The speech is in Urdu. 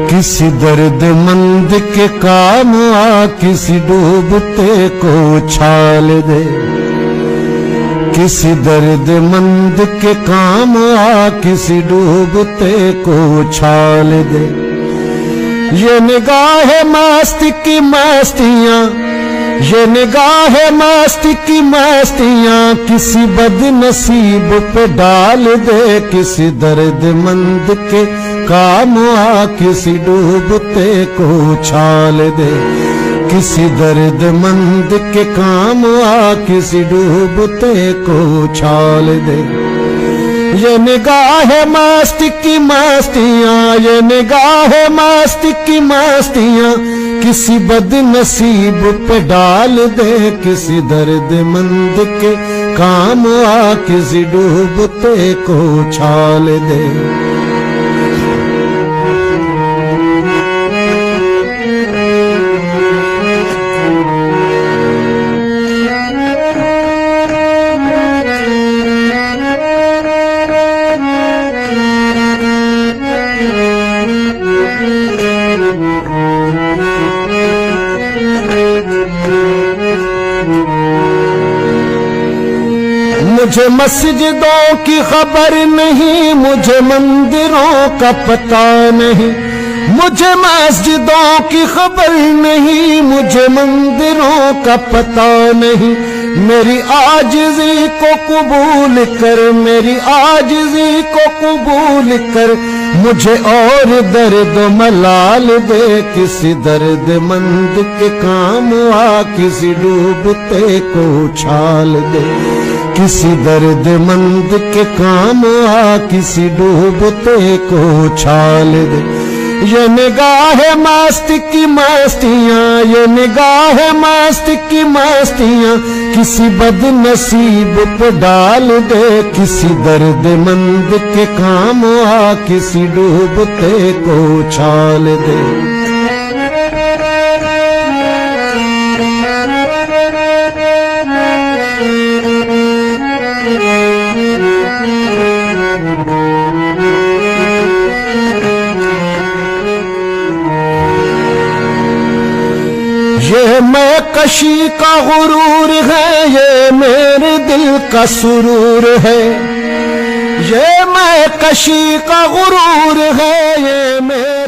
کسی درد مند کے کام آ کسی ڈوبتے کو چھال دے، کسی درد مند کے کام آ کسی ڈوبتے کو چھال دے۔ یہ نگاہ مست کی مستیاں، یہ نگاہ مست کی مستیاں کسی بد نصیب پہ ڈال دے، کسی درد مند کے کام آ کسی ڈوبتے کو چھال دے، کسی درد مند کے کام آ کسی ڈوبتے کو چھال دے۔ یہ نگاہ مست کی مستیاں، یہ نگاہ مست کی مستیاں کسی بد نصیب پہ ڈال دے، کسی درد مند کے کام آ کسی ڈوبتے کو چھال دے۔ مجھے مسجدوں کی خبر نہیں، مجھے مندروں کا پتہ نہیں، مجھے مسجدوں کی خبر نہیں، مجھے مندروں کا پتہ نہیں۔ میری عاجزی کو قبول کر، میری عاجزی کو قبول کر، مجھے اور درد ملال دے، کسی درد مند کے کام آ کسی ڈوبتے کو چھال دے، کسی درد مند کے کام آ کسی ڈوبتے کو چھال دے۔ یہ نگاہ مست کی مستیاں، یہ نگاہ مست کی مستیاں کسی بد نصیب پہ ڈال دے، کسی درد مند کے کام آ کسی ڈوبتے کو چھال دے۔ یہ میں کشی کا غرور ہے، یہ میرے دل کا سرور ہے، یہ میں کشی کا غرور ہے، یہ میرے